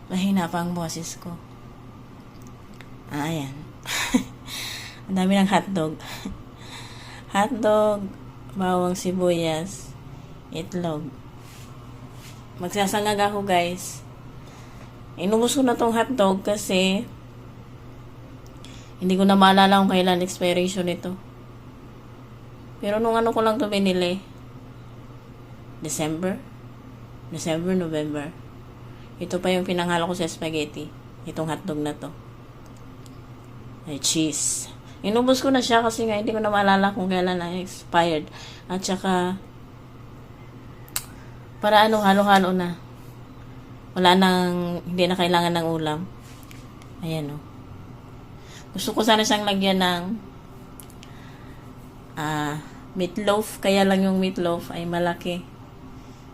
Mahina pa ang boses ko. Ayan. Ang dami ng hotdog. Hotdog, bawang sibuyas, itlog. Magsasangag ako, guys. Inubos ko na tong hotdog kasi hindi ko na maalala kung kailan expiration nito. Pero nung ano ko lang to binili, December, November. Ito pa yung pinanghalo ko sa spaghetti. Itong hotdog na to. Ay, cheese. Inubos ko na siya kasi nga hindi ko na maalala kung kailan na expired. At saka, para halo-halo na. Wala nang, hindi na kailangan ng ulam. Ayan o. Gusto ko sana siyang lagyan ng meatloaf. Kaya lang yung meatloaf ay malaki.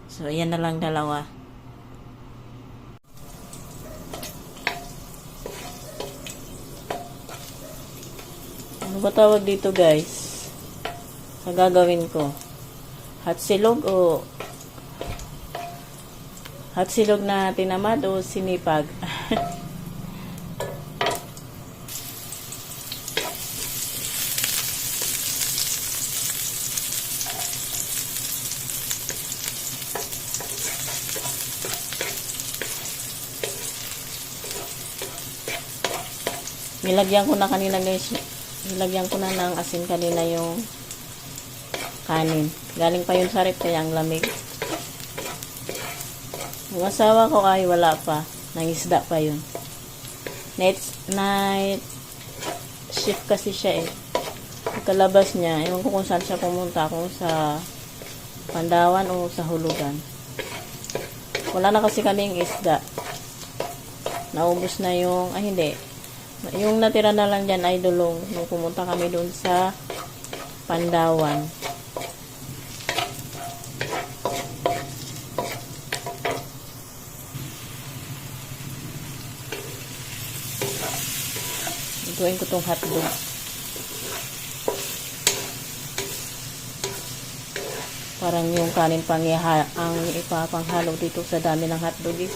So, ayan na lang dalawa. Ano ba tawag dito, guys? Sa gagawin ko? Hatsilog o hatsilog na tinamad o sinipag? Nilagyan ko na kanina, guys. Nilagyan ko na ng asin kanina yung kanin. Galing pa yun sa rep kaya ang lamig. Yung asawa ko ay wala pa. Nangisda pa yun. Night shift kasi siya eh. Pagkalabas niya, ewan ko kung saan siya pumunta. Kung sa Pandawan o sa Hulugan. Wala na kasi kaming isda. Naubos na yung, hindi. Yung natira na lang dyan ay dulong nung pumunta kami doon sa Pandawan. Ituin ko tong hotdog. Parang yung kanin ang ipapanghalo dito sa dami ng hotdog eh.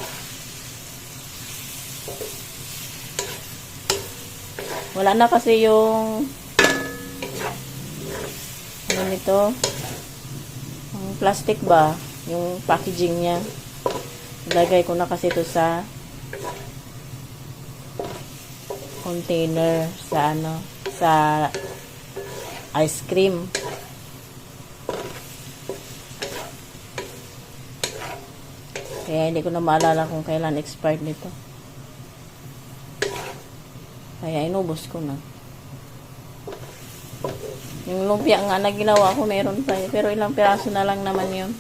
Wala na kasi yung ano nito, yung plastic ba, yung packaging niya. Ilagay ko na kasi ito sa container sa ice cream. Kaya hindi ko na maalala kung kailan expired nito. Kaya inubos ko na. Yung lumpia nga na ginawa ko, meron pa eh. Pero ilang piraso na lang naman yun.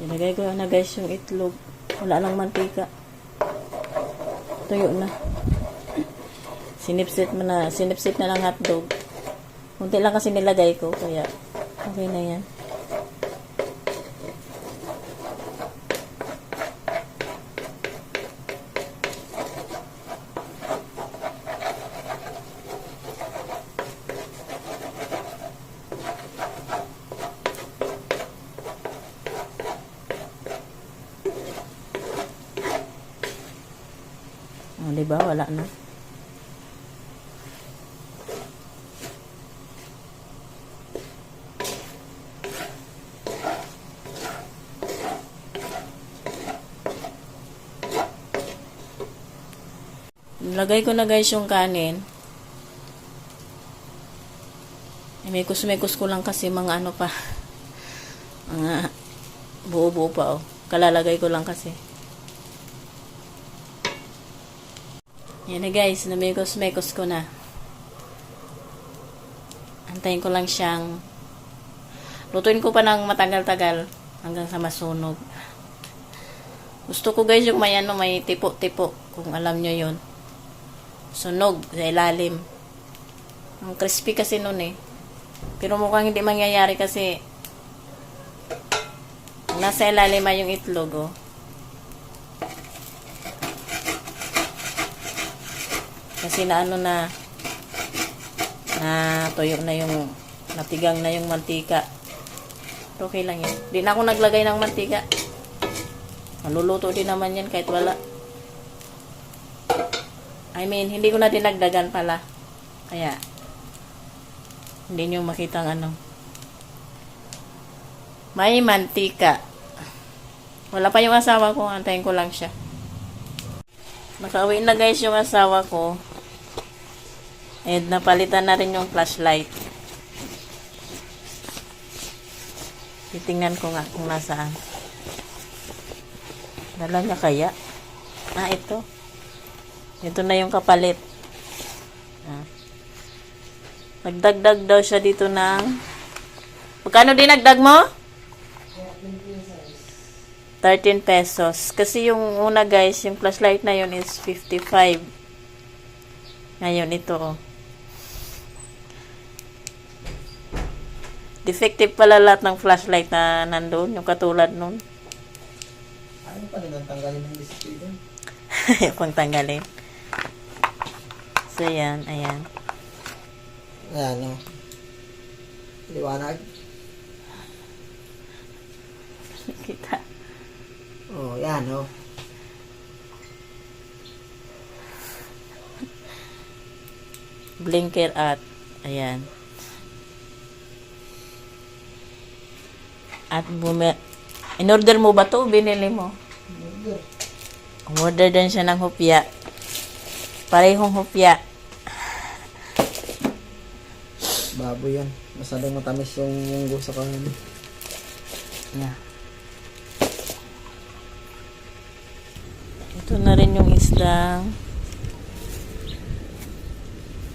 Ilagay ko na, guys, yung itlog. Wala lang mantika. Tuyo na. Sinipsit na lang hotdog. Kunti lang kasi nilagay ko, kaya okay na yan. Diba? Wala na. Lagay ko na, guys, yung kanin. May kusmekos ko lang kasi mga ano pa. Mga buo-buo pa oh. Kalalagay ko lang kasi. Yan na, guys, namekos-mekos ko na. Antayin ko lang siyang lutuin ko pa ng matagal-tagal hanggang sa masunog. Gusto ko, guys, yung may tipo-tipo, kung alam nyo yun. Sunog sa ilalim. Ang crispy kasi nun eh. Pero mukhang hindi mangyayari kasi nasa ilalim ay yung itlog oh. Kasi na na tuyo na yung natigang na yung mantika. Okay lang yun. Di na ako naglagay ng mantika. Maluluto din naman yan kahit wala. I mean, hindi ko na dinagdagan pala. Kaya, hindi nyo makita ang ano. May mantika. Wala pa yung asawa ko. Antayin ko lang siya. Nakauwi na guys yung asawa ko. And napalitan na rin yung flashlight. Titingnan ko nga kung nasaan. Dala niya kaya? Ah, ito. Ito na yung kapalit. Ah. Nagdagdag daw siya dito ng... Magkano dinagdag mo? 13 pesos. Kasi yung una guys, yung flashlight na yun is 55. Ngayon ito oh. Defective pala lahat ng flashlight na nandun, yung katulad nun. Ano pa rin ang tanggalin ng display doon? Pang tanggalin. So yan, ayan. Ayan o. Liwanag. Kita. Oh, yan o. Blinker at, ayan. At in-order mo ba to? Binili mo? Order din siya ng hopya. Parehong hopya. Baboy yan. Masyadong matamis yung munggo sa kanin. Yeah. Ito na rin yung isdang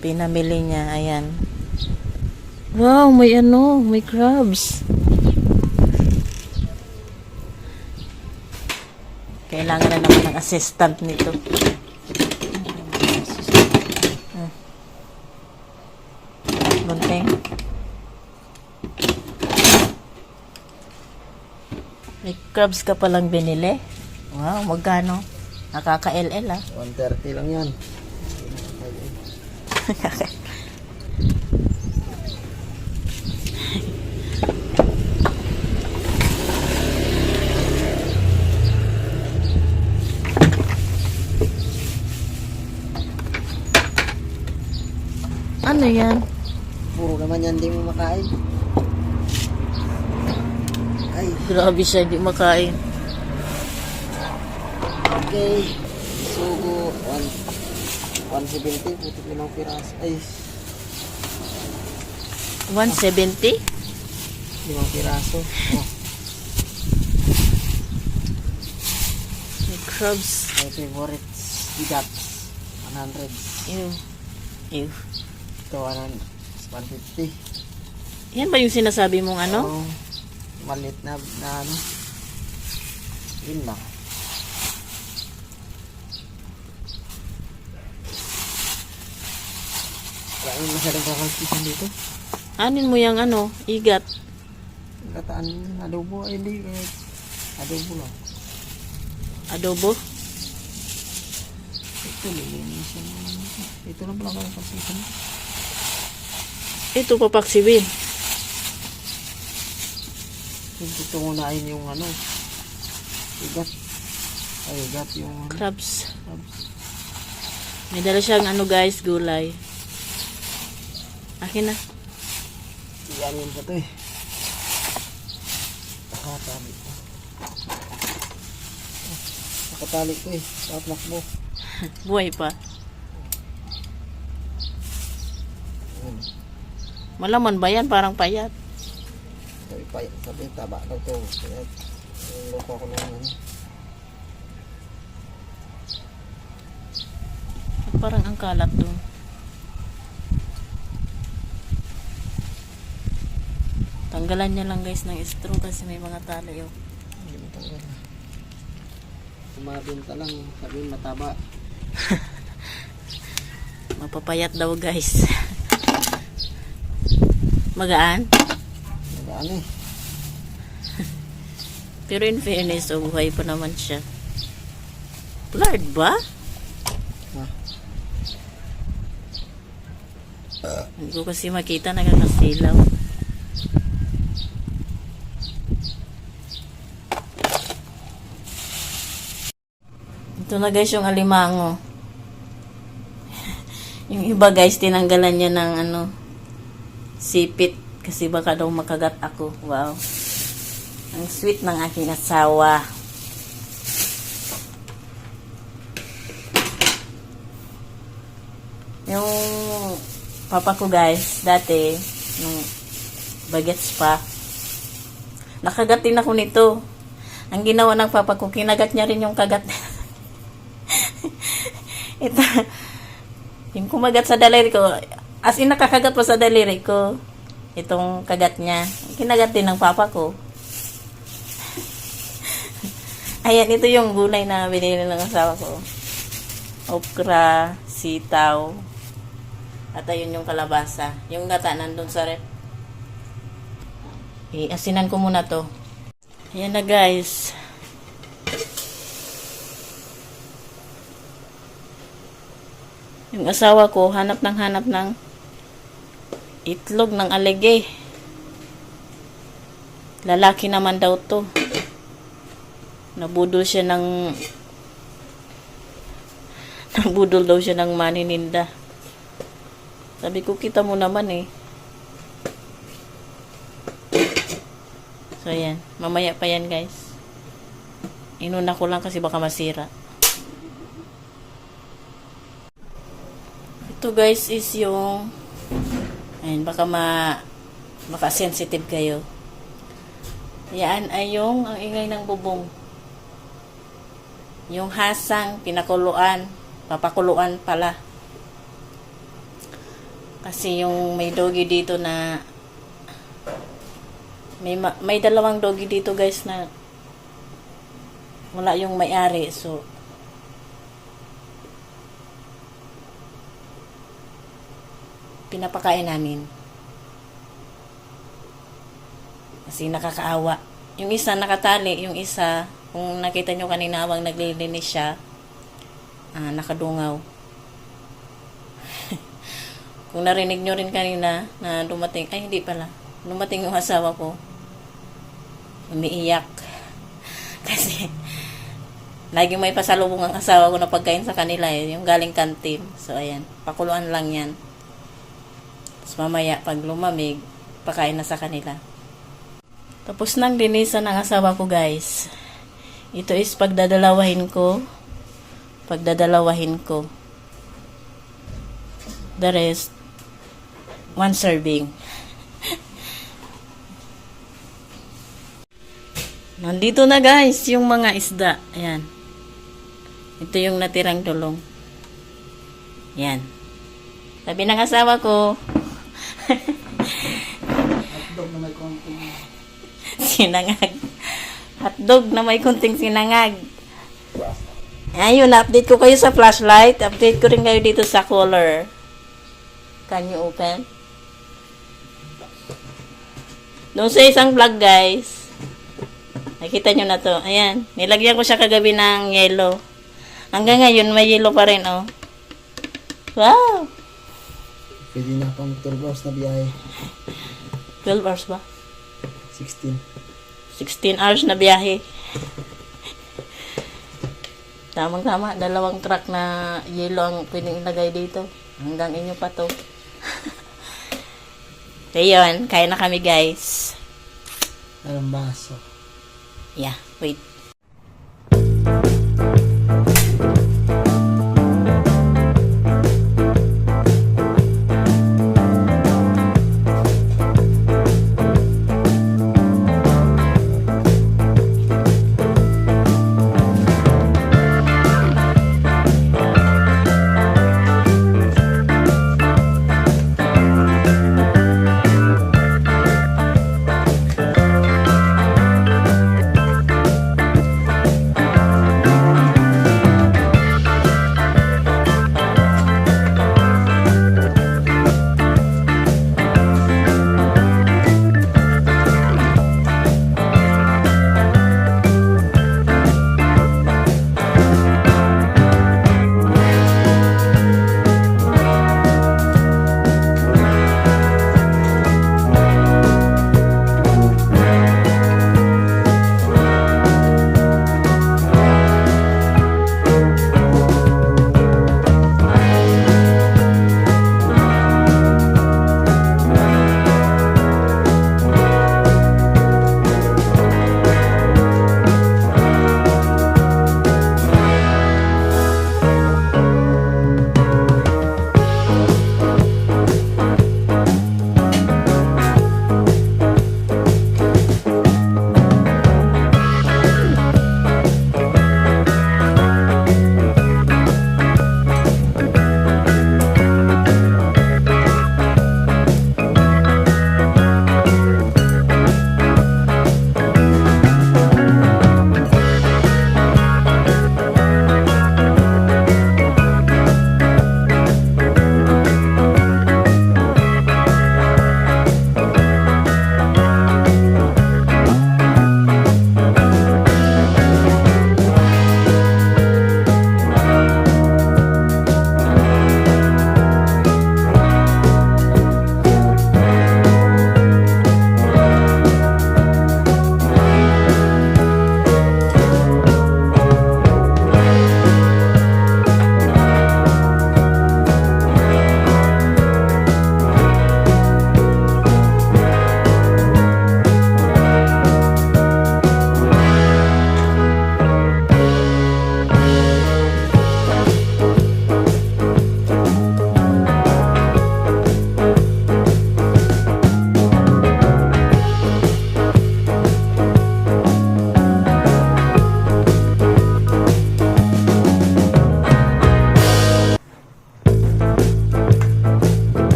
pinamili niya. Ayan. Wow, may ano, may crabs. Kailangan na naman ng assistant nito. Bunting. May crabs ka palang binili. Wow, magkano? Nakaka-LL ah. 130 lang yan. Ano yan? Puro naman yan, di mo makain. Ay, Grabe siya, hindi makain. okay. Sugo, 170. Putik limang piraso. Ay, 170? 5 piraso. Oh, May crabs. my favorites. Bigaps. 100. Ew. Ew. Ito, 150. Yan ba yung sinasabi mong ano? Oh, malit na ano. Yun lang. Wala yung masyadong kakalpisan dito. Anin mo yung ano? Igat. Kataan yun, adobo. Ay, hindi. Adobo lang. Adobo. Ito, lilinisan. Ito lang pala kakalpisan. Ito papaksiwin. Ito unahin yung ano. Igat. Ay, igat yung ano. Crabs. Crabs. May dala siyang ano guys, gulay. Akin na. Iyanin pa to eh. Nakatali ko. Nakatali ko eh. Tatlak mo. Buhay pa. Ayan. Malaman ba yan? Parang payat. Sabi taba daw to. Kaya loko ko naman. Parang ang kalat doon. Tanggalan niya lang guys ng straw kasi may mga tali oh. Hindi mo tanggal. Kumabinta lang. Sabi mataba. Mapapayat daw guys. Magaan. Nagaan eh. Pero in fairness, buhay pa naman siya. Blurred ba? Ha? Hindi ko kasi makita, nagkakasilaw. Ito na guys yung alimango. Yung iba guys, tinanggalan niya ng sipit. Kasi baka daw makagat ako. Wow. Ang sweet ng aking asawa. Yung papa ko guys, dati, nung bagets pa, nakagat din ako nito. Ang ginawa ng papa ko, kinagat niya rin yung kagat. Ito, yung kumagat sa daliri ko, as in nakakagat pa sa daliri ko, itong kagat niya, kinagat din ng papa ko. Ayan, ito yung gulay na binili ng asawa ko. Okra, sitaw, at ayun yung kalabasa. Yung gata nandun sa rep. Asinan ko muna to. Ayan na guys. Yung asawa ko, hanap ng itlog ng alege. Lalaki naman daw to. Nabudol daw siya ng manininda. Sabi ko, kita mo naman eh. So, ayan. Mamaya pa yan, guys. Inuna ko lang kasi baka masira. Ito, guys, is yung ayan, baka sensitive kayo. Yan ay yung ang ingay ng bubong. Yung hasang, pinakuluan, papakuluan pala. Kasi yung may doggy dito na may dalawang doggy dito guys na wala yung may-ari. So, pinapakain namin. Kasi nakakaawa. Yung isa nakatali, yung isa, kung nakita nyo kanina habang naglilinis siya, nakadungaw. Kung narinig nyo rin kanina na dumating, ay hindi pala, dumating yung asawa ko, umiiyak. Kasi, lagi may pasalubong ang asawa ko na pagkain sa kanila, yung galing kantin. So, ayan, pakuluan lang yan. Tapos mamaya, pag lumamig, pakain na sa kanila. Tapos nang linisan ng asawa ko guys. Ito is pagdadalawahin ko. The rest, 1 serving. Nandito na guys, yung mga isda. Ayan. Ito yung natirang tulong. Ayan. Sabi ng asawa ko, Hotdog na may konting sinangag. Hotdog na may kunting sinangag. Ayun, na-update ko kayo sa flashlight. Update ko rin kayo dito sa color. Can you open? Doon sa isang vlog, guys. Nakita nyo na to. Ayan. Nilagyan ko siya kagabi ng yellow. Hanggang ngayon, may yellow pa rin, oh. Wow! Pwede na pang 12 hours na biyahe. 12 hours ba? 16. 16 hours na biyahe. Tamang-tama, 2 truck na yellow ang pwedeng ilagay dito. Hanggang inyo pa to. Ayun, kaya na kami guys. Anong baso? Yeah, wait.